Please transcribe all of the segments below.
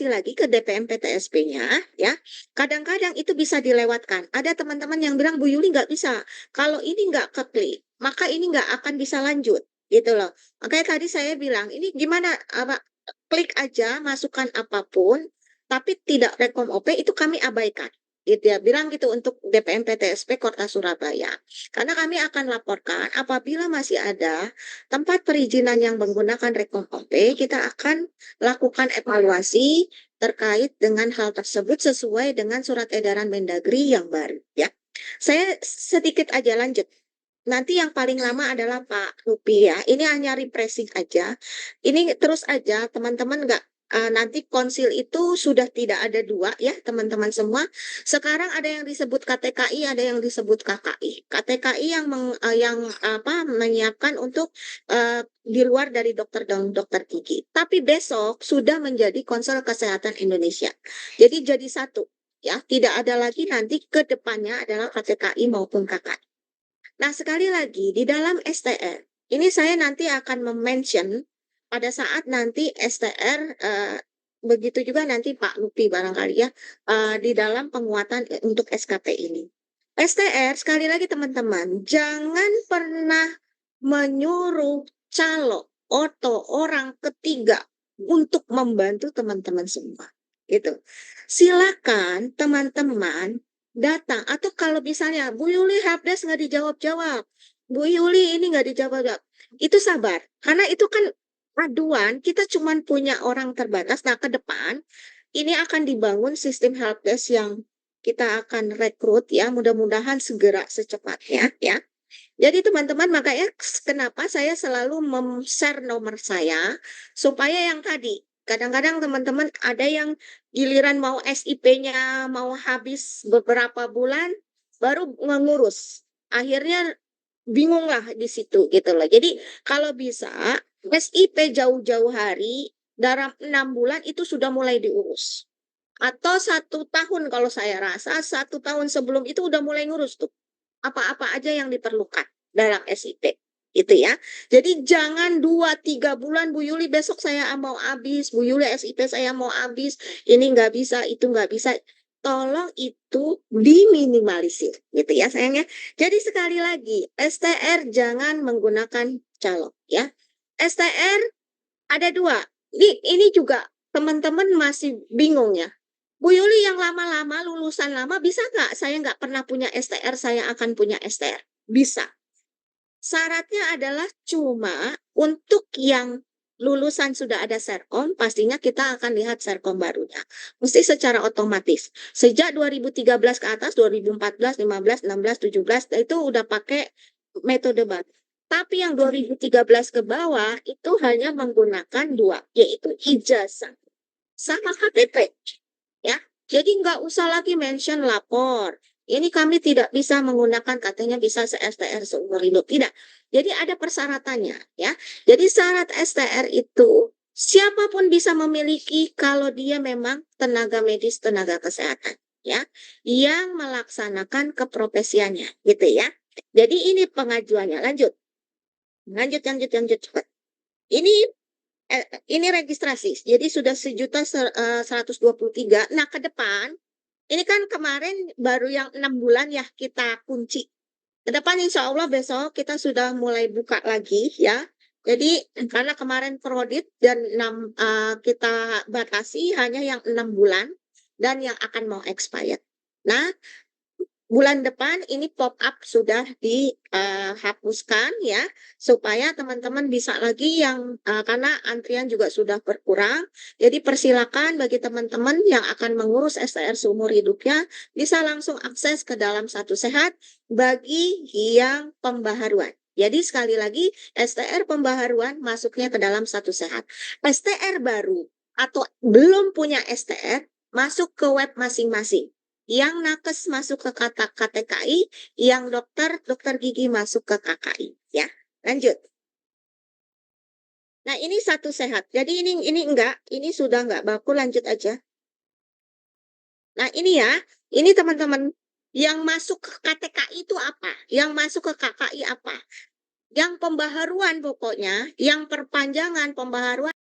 lagi ke DPM PTSP-nya ya, kadang-kadang itu bisa dilewatkan. Ada teman-teman yang bilang, "Bu Yuli nggak bisa, kalau ini nggak keklik, maka ini nggak akan bisa lanjut," gitu loh. Makanya tadi saya bilang, "Ini gimana, apa, klik aja masukkan apapun, tapi tidak Rekom OP itu kami abaikan," gitu ya. Bilang gitu untuk DPM PTSP Kota Surabaya. Karena kami akan laporkan apabila masih ada tempat perizinan yang menggunakan Rekom OP, kita akan lakukan evaluasi terkait dengan hal tersebut sesuai dengan surat edaran Mendagri yang baru ya. Saya sedikit aja lanjut. Nanti yang paling lama adalah Pak Lupi ya. Ini hanya refreshing aja. Ini terus aja teman-teman nggak nanti konsil itu sudah tidak ada dua ya teman-teman semua. Sekarang ada yang disebut KTKI, ada yang disebut KKI. KTKI yang apa menyiapkan untuk di luar dari dokter dan dokter gigi. Tapi besok sudah menjadi Konsel Kesehatan Indonesia. Jadi satu ya, tidak ada lagi nanti ke depannya adalah KTKI maupun KKI. Nah, sekali lagi di dalam STR, ini saya nanti akan mention pada saat nanti STR begitu juga nanti Pak Lupi barangkali ya di dalam penguatan untuk SKP ini. STR sekali lagi teman-teman, jangan pernah menyuruh calo atau orang ketiga untuk membantu teman-teman semua. Gitu. Silakan teman-teman datang atau kalau misalnya Bu Yuli helpdesk nggak dijawab-jawab, Bu Yuli ini nggak dijawab-jawab, itu sabar karena itu kan aduan kita cuma punya orang terbatas. Nah ke depan ini akan dibangun sistem helpdesk yang kita akan rekrut ya mudah-mudahan segera secepatnya ya. Jadi teman-teman makanya kenapa saya selalu share nomor saya supaya yang tadi kadang-kadang teman-teman ada yang giliran mau SIP-nya mau habis beberapa bulan baru mengurus. Akhirnya bingung lah di situ gitu loh. Jadi kalau bisa SIP jauh-jauh hari dalam 6 bulan itu sudah mulai diurus. Atau 1 tahun kalau saya rasa 1 tahun sebelum itu udah mulai ngurus tuh apa-apa aja yang diperlukan dalam SIP gitu ya. Jadi jangan 2-3 bulan Bu Yuli besok saya mau habis, Bu Yuli SIP saya mau habis, ini nggak bisa, itu nggak bisa. Tolong itu diminimalisir gitu ya sayangnya. Jadi sekali lagi STR jangan menggunakan calo ya. STR ada dua. Ini juga teman-teman masih bingung ya. Bu Yuli yang lama-lama, lulusan lama, bisa nggak saya nggak pernah punya STR, saya akan punya STR? Bisa. Syaratnya adalah cuma untuk yang lulusan sudah ada Serkom, pastinya kita akan lihat Serkom barunya. Mesti secara otomatis. Sejak 2013 ke atas, 2014, 15, 16, 17, itu udah pakai metode baru. Tapi yang 2013 ke bawah itu hanya menggunakan dua, yaitu ijazah sama KTP. Ya, jadi nggak usah lagi mention lapor. Ini kami tidak bisa menggunakan katanya bisa se-STR seumur hidup. Tidak. Jadi ada persyaratannya ya. Jadi syarat STR itu siapapun bisa memiliki kalau dia memang tenaga medis, tenaga kesehatan ya, yang melaksanakan keprofesiannya gitu ya. Jadi ini pengajuannya. Lanjut. Lanjut cepat. Ini ini registrasi. Jadi sudah 1.123. Nah, ke depan ini kan kemarin baru yang 6 bulan ya kita kunci. Ke depan insya Allah besok kita sudah mulai buka lagi ya. Jadi karena kemarin prodit dan kita batasi hanya yang 6 bulan dan yang akan mau expired. Nah, bulan depan ini pop up sudah dihapuskan ya supaya teman-teman bisa lagi yang karena antrian juga sudah berkurang. Jadi persilakan bagi teman-teman yang akan mengurus STR seumur hidupnya bisa langsung akses ke dalam Satu Sehat bagi yang pembaharuan. Jadi sekali lagi STR pembaharuan masuknya ke dalam Satu Sehat. STR baru atau belum punya STR masuk ke web masing-masing. Yang nakes masuk ke kata KTKI, yang dokter gigi masuk ke KKI ya. Lanjut. Nah, ini Satu Sehat. Jadi ini enggak, ini sudah enggak baku, lanjut aja. Nah, ini ya, ini teman-teman yang masuk ke KTKI itu apa? Yang masuk ke KKI apa? Yang pembaharuan pokoknya, yang perpanjangan pembaharuan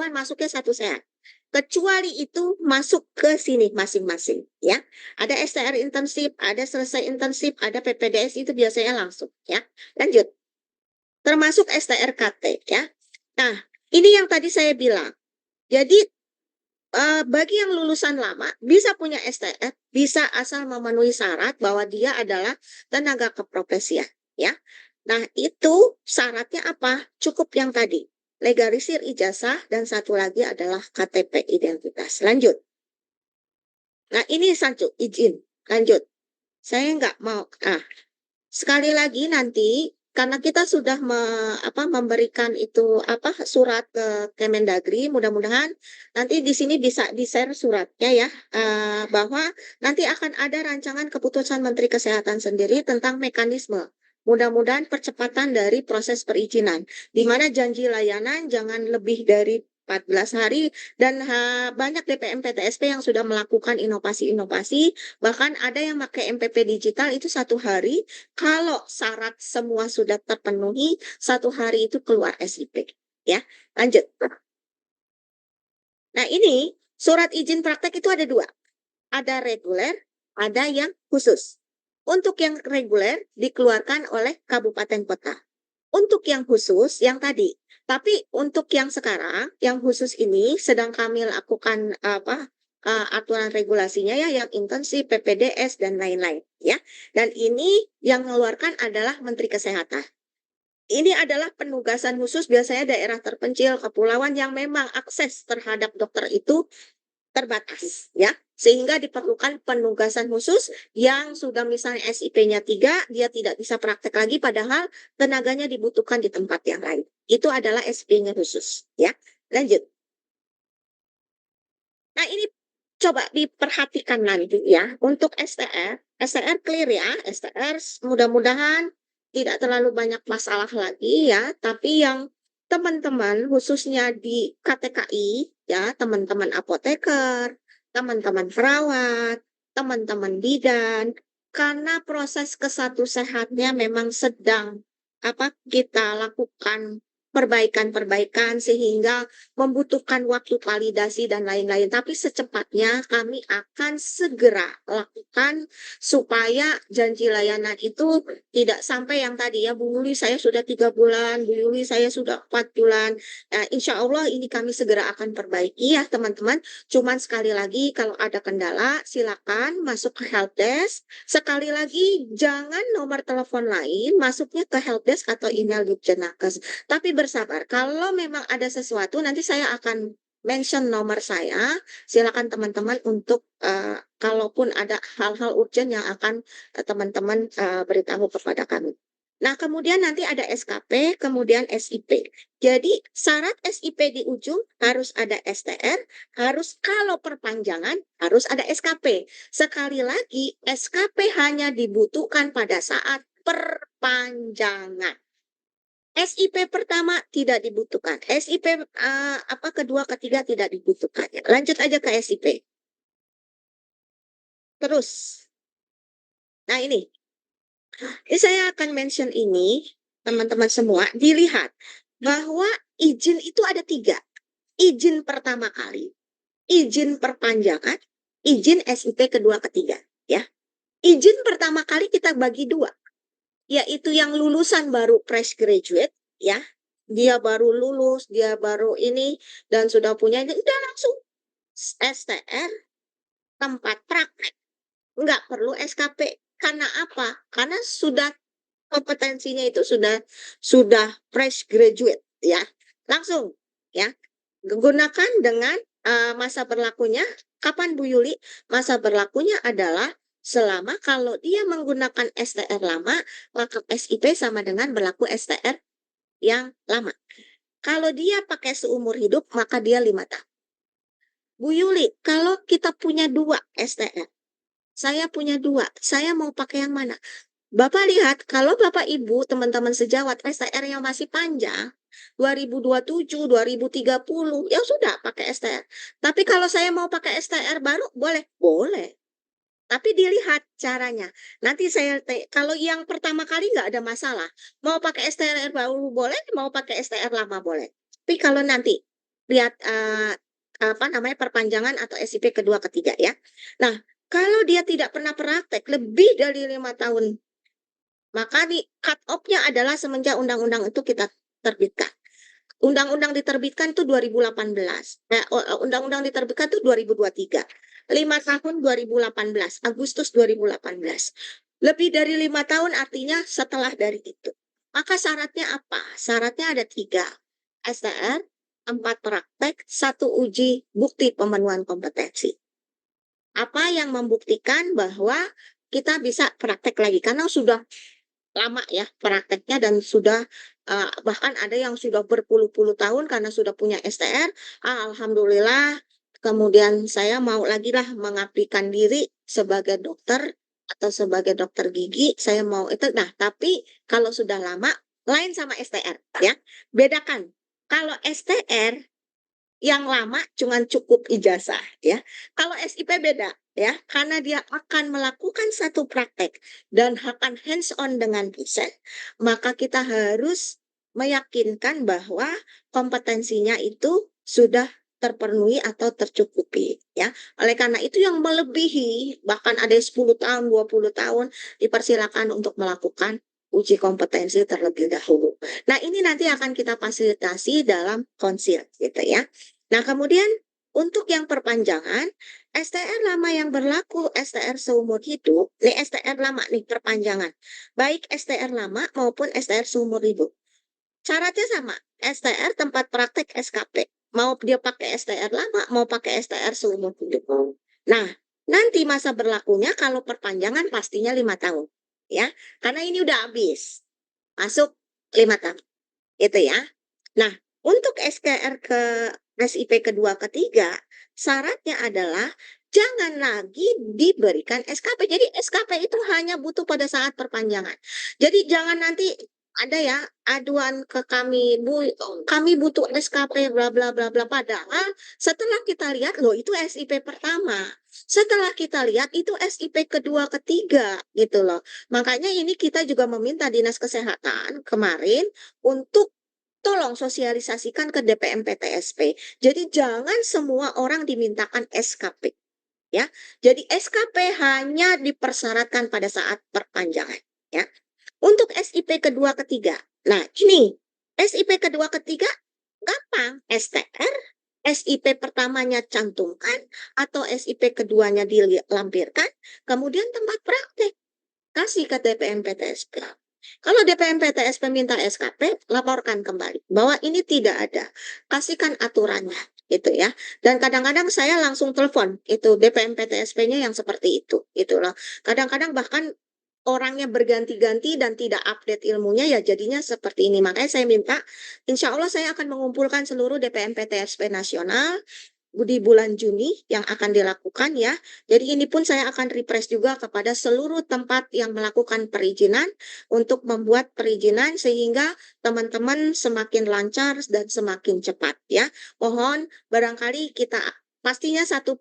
masuknya satu sehat. Kecuali itu masuk ke sini masing-masing, ya. Ada STR intensif, ada selesai intensif, ada PPDS itu biasanya langsung, ya. Lanjut, termasuk STRKT, ya. Nah, ini yang tadi saya bilang. Jadi bagi yang lulusan lama bisa punya STR, bisa asal memenuhi syarat bahwa dia adalah tenaga keprofesian, ya. Nah, itu syaratnya apa? Cukup yang tadi, legalisir ijazah dan satu lagi adalah KTP identitas. Lanjut. Nah, ini satu izin. Lanjut. Saya nggak mau. Nah, sekali lagi nanti karena kita sudah memberikan itu surat ke Kemendagri, mudah-mudahan nanti di sini bisa di-share suratnya ya, bahwa nanti akan ada rancangan keputusan Menteri Kesehatan sendiri tentang mekanisme. Mudah-mudahan percepatan dari proses perizinan, di mana janji layanan jangan lebih dari 14 hari dan banyak DPM PTSP yang sudah melakukan inovasi-inovasi, bahkan ada yang pakai MPP digital itu satu hari. Kalau syarat semua sudah terpenuhi, satu hari itu keluar SIP. Ya, lanjut. Nah, ini surat izin praktek itu ada dua. Ada reguler, ada yang khusus. Untuk yang reguler dikeluarkan oleh kabupaten kota. Untuk yang khusus, yang tadi. Tapi untuk yang sekarang, yang khusus ini sedang kami lakukan aturan regulasinya ya, yang intensif, PPDS dan lain-lain ya. Dan ini yang mengeluarkan adalah Menteri Kesehatan. Ini adalah penugasan khusus biasanya daerah terpencil, kepulauan yang memang akses terhadap dokter itu terbatas ya, sehingga diperlukan penugasan khusus yang sudah misalnya SIP-nya 3, dia tidak bisa praktek lagi padahal tenaganya dibutuhkan di tempat yang lain. Itu adalah SIP-nya khusus ya. Lanjut. Nah, ini coba diperhatikan nanti ya untuk STR. STR clear ya, STR mudah-mudahan tidak terlalu banyak masalah lagi ya, tapi yang teman-teman khususnya di KTKI ya, teman-teman apoteker, teman-teman perawat, teman-teman bidan, karena proses kesatu sehatnya memang sedang kita lakukan perbaikan-perbaikan sehingga membutuhkan waktu validasi dan lain-lain. Tapi secepatnya kami akan segera lakukan supaya janji layanan itu tidak sampai yang tadi ya, Bu Yuli saya sudah 3 bulan, Bu Yuli saya sudah 4 bulan. Nah, insya Allah ini kami segera akan perbaiki ya teman-teman. Cuman sekali lagi kalau ada kendala silakan masuk ke helpdesk. Sekali lagi jangan nomor telepon lain masuknya ke helpdesk atau email Ditjenakes. Tapi bersabar, kalau memang ada sesuatu nanti saya akan mention nomor saya. Silakan teman-teman untuk kalaupun ada hal-hal urgent yang akan teman-teman beritahu kepada kami. Nah, kemudian nanti ada SKP, kemudian SIP. Jadi, syarat SIP di ujung harus ada STR, harus kalau perpanjangan harus ada SKP. Sekali lagi, SKP hanya dibutuhkan pada saat perpanjangan. SIP pertama tidak dibutuhkan. SIP kedua, ketiga tidak dibutuhkan. Lanjut aja ke SIP. Terus. Nah, ini saya akan mention ini, teman-teman semua, dilihat bahwa izin itu ada 3. Izin pertama kali, izin perpanjangan, izin SIP kedua, ketiga. Ya. Izin pertama kali kita bagi 2, yaitu yang lulusan baru fresh graduate, ya. Dia baru lulus, dia baru ini, dan sudah punya, ini udah langsung STR, tempat praktek. Nggak perlu SKP. Karena apa? Karena sudah kompetensinya itu sudah fresh graduate ya. Langsung ya. Gunakan dengan masa berlakunya kapan Bu Yuli? Masa berlakunya adalah selama kalau dia menggunakan STR lama, maka SIP sama dengan berlaku STR yang lama. Kalau dia pakai seumur hidup, maka dia 5 tahun. Bu Yuli, kalau kita punya 2 STR, saya punya 2, saya mau pakai yang mana? Bapak lihat, kalau Bapak Ibu, teman-teman sejawat, STR yang masih panjang, 2027, 2030, ya sudah pakai STR. Tapi kalau saya mau pakai STR baru, boleh? Boleh. Tapi dilihat caranya. Nanti kalau yang pertama kali nggak ada masalah. Mau pakai STR baru boleh, mau pakai STR lama boleh. Tapi kalau nanti lihat perpanjangan atau SIP kedua ketiga ya. Nah, kalau dia tidak pernah praktek lebih dari 5 tahun, maka di cut off-nya adalah semenjak undang-undang itu kita terbitkan. Undang-undang diterbitkan itu 2018. Undang-undang diterbitkan itu 2023. 5 tahun 2018, Agustus 2018. Lebih dari 5 tahun artinya setelah dari itu. Maka syaratnya apa? Syaratnya ada 3. STR, 4 praktek, 1 uji bukti pemenuhan kompetensi. Apa yang membuktikan bahwa kita bisa praktek lagi karena sudah lama ya prakteknya dan sudah bahkan ada yang sudah berpuluh-puluh tahun karena sudah punya STR. Alhamdulillah, kemudian saya mau lagi lah mengabdikan diri sebagai dokter atau sebagai dokter gigi. Saya mau itu. Nah, tapi kalau sudah lama lain sama STR ya. Bedakan. Kalau STR yang lama cuman cukup ijazah ya. Kalau SIP beda ya, karena dia akan melakukan satu praktek dan akan hands on dengan dosen, maka kita harus meyakinkan bahwa kompetensinya itu sudah terpenuhi atau tercukupi ya. Oleh karena itu yang melebihi bahkan ada 10 tahun, 20 tahun dipersilakan untuk melakukan uji kompetensi terlebih dahulu. Nah, ini nanti akan kita fasilitasi dalam konsil gitu ya. Nah, kemudian untuk yang perpanjangan, STR lama yang berlaku, STR seumur hidup, ini STR lama nih perpanjangan, baik STR lama maupun STR seumur hidup. Syaratnya sama, STR tempat praktek SKP. Mau dia pakai STR lama, mau pakai STR seumur hidup. Nah, nanti masa berlakunya kalau perpanjangan pastinya 5 tahun. Ya, karena ini udah habis. Masuk 5 tahun. Itu ya. Nah, untuk SKR ke SIP kedua ketiga, syaratnya adalah jangan lagi diberikan SKP. Jadi SKP itu hanya butuh pada saat perpanjangan. Jadi jangan nanti ada ya aduan ke kami, Bu, kami butuh SKP bla bla bla bla. Padahal setelah kita lihat loh itu SIP pertama. Setelah kita lihat itu SIP kedua ketiga gitu loh. Makanya ini kita juga meminta Dinas Kesehatan kemarin untuk tolong sosialisasikan ke DPM PTSP. Jadi jangan semua orang dimintakan SKP ya. Jadi SKP hanya dipersyaratkan pada saat perpanjangan ya. Untuk SIP kedua ketiga. Nah, ini SIP kedua ketiga gampang, STR, SIP pertamanya cantumkan atau SIP keduanya dilampirkan, kemudian tempat praktek kasih ke DPM PTSP. Kalau DPM PTSP minta SKP, laporkan kembali bahwa ini tidak ada. Kasihkan aturannya gitu ya. Dan kadang-kadang saya langsung telepon itu DPM PTSP-nya yang seperti itu loh. Kadang-kadang bahkan orangnya berganti-ganti dan tidak update ilmunya ya jadinya seperti ini. Makanya saya minta, insya Allah saya akan mengumpulkan seluruh DPM PTSP nasional di bulan Juni yang akan dilakukan ya. Jadi ini pun saya akan refresh juga kepada seluruh tempat yang melakukan perizinan untuk membuat perizinan sehingga teman-teman semakin lancar dan semakin cepat ya. Mohon barangkali kita pastinya satu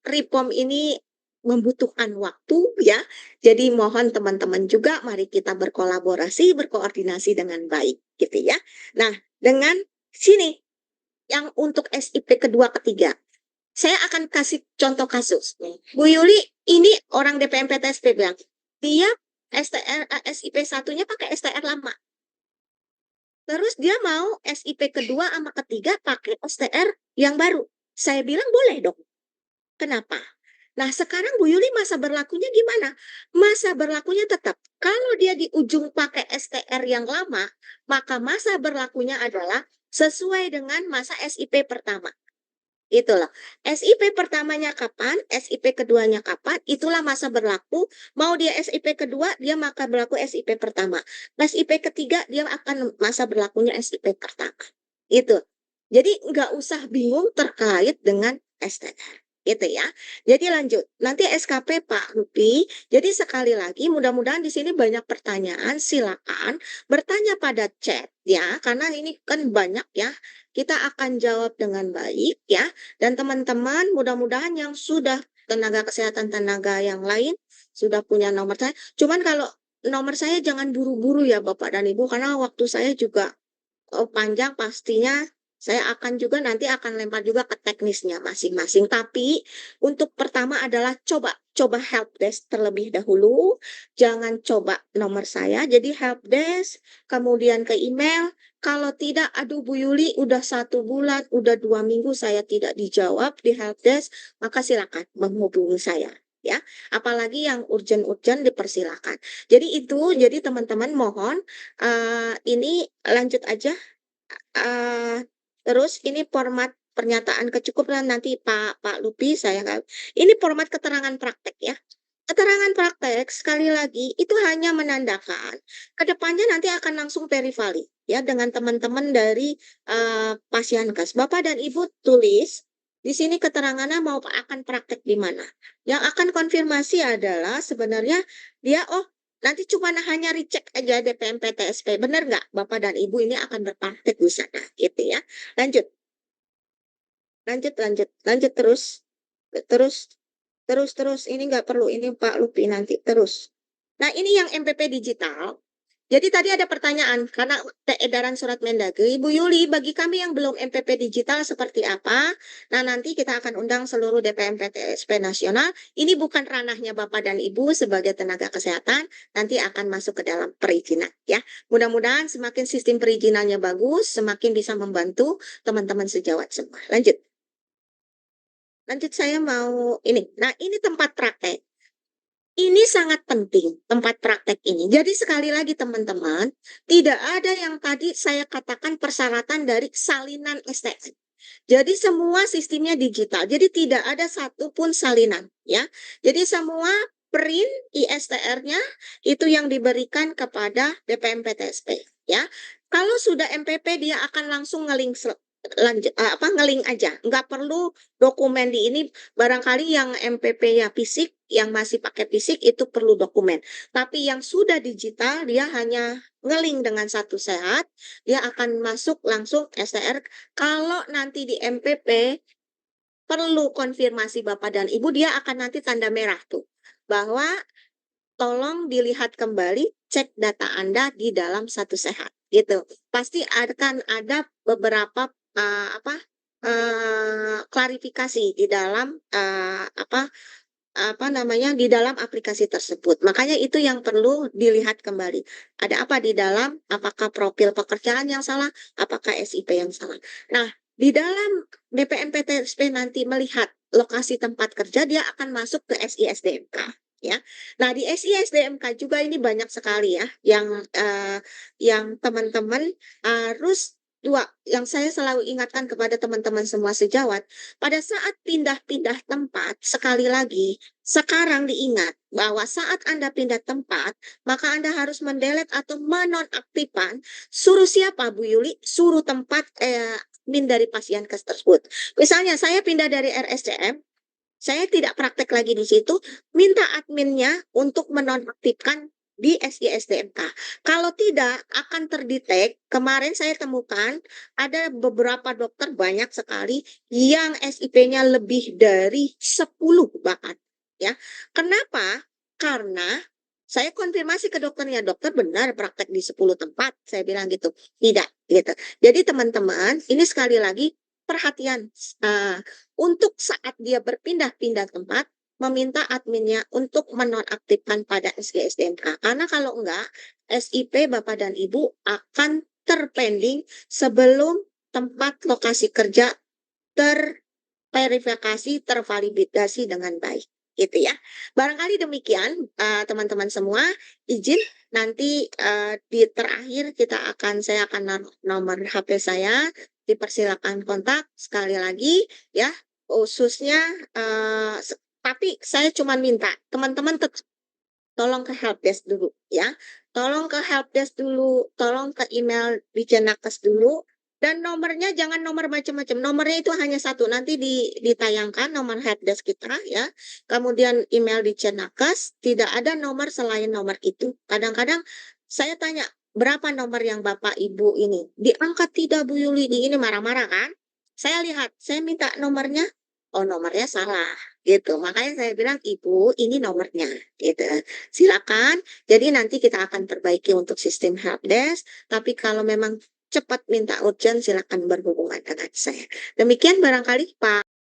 reform ini membutuhkan waktu ya. Jadi mohon teman-teman juga mari kita berkolaborasi, berkoordinasi dengan baik gitu ya. Nah, dengan sini yang untuk SIP kedua ketiga. Saya akan kasih contoh kasus. Bu Yuli, ini orang DPM PTSP bilang, dia STR, SIP satunya pakai STR lama. Terus dia mau SIP kedua sama ketiga pakai STR yang baru. Saya bilang boleh dong. Kenapa? Nah, sekarang Bu Yuli masa berlakunya gimana? Masa berlakunya tetap. Kalau dia di ujung pakai STR yang lama, maka masa berlakunya adalah sesuai dengan masa SIP pertama. Itulah. SIP pertamanya kapan, SIP keduanya kapan, itulah masa berlaku. Mau dia SIP kedua, dia maka berlaku SIP pertama. SIP ketiga, dia akan masa berlakunya SIP pertama. Itu. Jadi nggak usah bingung terkait dengan STR. Gitu ya. Jadi lanjut. Nanti SKP Pak Rupi. Jadi sekali lagi mudah-mudahan di sini banyak pertanyaan. Silakan bertanya pada chat ya. Karena ini kan banyak ya. Kita akan jawab dengan baik ya. Dan teman-teman mudah-mudahan yang sudah tenaga kesehatan tenaga yang lain sudah punya nomor saya. Cuman kalau nomor saya jangan buru-buru ya Bapak dan Ibu karena waktu saya juga panjang pastinya Saya akan juga nanti akan lempar juga ke teknisnya masing-masing. Tapi untuk pertama adalah coba help desk terlebih dahulu. Jangan coba nomor saya. Jadi help desk, kemudian ke email. Kalau tidak, aduh Bu Yuli, udah 1 bulan, udah 2 minggu saya tidak dijawab di help desk, maka silakan menghubungi saya. Ya, apalagi yang urgent-urgent dipersilakan. Jadi itu, jadi teman-teman mohon ini lanjut aja. eh, Terus ini format pernyataan kecukupan nanti Pak Lupi saya ini format keterangan praktek ya. Keterangan praktek sekali lagi itu hanya menandakan kedepannya nanti akan langsung perivali ya dengan teman-teman dari Pasienkes. Bapak dan Ibu tulis di sini keterangannya mau akan praktek di mana. Yang akan konfirmasi adalah sebenarnya dia nanti cuma hanya recheck aja DPM PTSP. Benar nggak Bapak dan Ibu ini akan berpraktek di sana gitu ya. Lanjut, lanjut terus. Terus, terus. Ini nggak perlu, ini Pak Lupi nanti terus. Nah, ini yang MPP digital. Jadi tadi ada pertanyaan, karena edaran surat Mendagri, Ibu Yuli, bagi kami yang belum MPP digital seperti apa? Nah, nanti kita akan undang seluruh DPM PTSP nasional. Ini bukan ranahnya Bapak dan Ibu sebagai tenaga kesehatan, nanti akan masuk ke dalam perizinan. Ya, mudah-mudahan semakin sistem perizinannya bagus, semakin bisa membantu teman-teman sejawat semua. Lanjut. Lanjut saya mau ini. Nah, ini tempat praktek. Ini sangat penting, tempat praktek ini. Jadi sekali lagi teman-teman, tidak ada yang tadi saya katakan persyaratan dari salinan STM. Jadi semua sistemnya digital. Jadi tidak ada satupun salinan, ya. Jadi semua print ISTR-nya itu yang diberikan kepada DPM PTSP, ya. Kalau sudah MPP dia akan langsung ngelink lanjut ngelink aja, nggak perlu dokumen di ini. Barangkali yang MPP-nya fisik, yang masih pakai fisik itu perlu dokumen. Tapi yang sudah digital dia hanya ngelink dengan satu sehat, dia akan masuk langsung STR. Kalau nanti di MPP perlu konfirmasi Bapak dan Ibu, dia akan nanti tanda merah tuh bahwa tolong dilihat kembali, cek data Anda di dalam satu sehat gitu. Pasti akan ada beberapa klarifikasi di dalam apa namanya di dalam aplikasi tersebut. Makanya itu yang perlu dilihat kembali. Ada apa di dalam? Apakah profil pekerjaan yang salah? Apakah SIP yang salah? Nah, di dalam BPMPTSP nanti melihat lokasi tempat kerja, dia akan masuk ke SISDMK. Ya, nah di SISDMK juga ini banyak sekali ya yang teman-teman harus dua, yang saya selalu ingatkan kepada teman-teman semua sejawat, pada saat pindah-pindah tempat, sekali lagi, sekarang diingat bahwa saat Anda pindah tempat, maka Anda harus mendelete atau menonaktifkan, suruh siapa Bu Yuli? Suruh tempat admin dari Pasienkes tersebut. Misalnya saya pindah dari RSCM, saya tidak praktek lagi di situ, minta adminnya untuk menonaktifkan di SISDMK. Kalau tidak, akan terdetek. Kemarin saya temukan ada beberapa dokter banyak sekali yang SIP-nya lebih dari 10 bahkan. Ya, kenapa? Karena saya konfirmasi ke dokternya, dokter benar praktek di 10 tempat. Saya bilang gitu. Tidak, gitu. Jadi teman-teman, ini sekali lagi perhatian. Untuk saat dia berpindah-pindah tempat, meminta adminnya untuk menonaktifkan pada SGSDMK. Karena kalau enggak, SIP Bapak dan Ibu akan terpending sebelum tempat lokasi kerja terverifikasi, tervalidasi dengan baik. Gitu ya. Barangkali demikian teman-teman semua, izin nanti di terakhir saya akan nomor HP saya, dipersilakan kontak sekali lagi ya, khususnya tapi saya cuma minta teman-teman tolong ke helpdesk dulu ya. Tolong ke helpdesk dulu, tolong ke email di Cenakes dulu, dan nomornya jangan nomor macam-macam. Nomornya itu hanya satu. Nanti ditayangkan nomor helpdesk kita ya. Kemudian email di Cenakes, tidak ada nomor selain nomor itu. Kadang-kadang saya tanya, berapa nomor yang Bapak Ibu ini? Diangkat tidak Bu Yuli, di ini marah-marah kan? Saya lihat, saya minta nomornya, oh nomornya salah gitu. Makanya saya bilang, Ibu, ini nomornya gitu. Silakan. Jadi nanti kita akan perbaiki untuk sistem helpdesk. Tapi kalau memang cepat minta urgent silakan berhubungan dengan saya. Demikian barangkali Pak.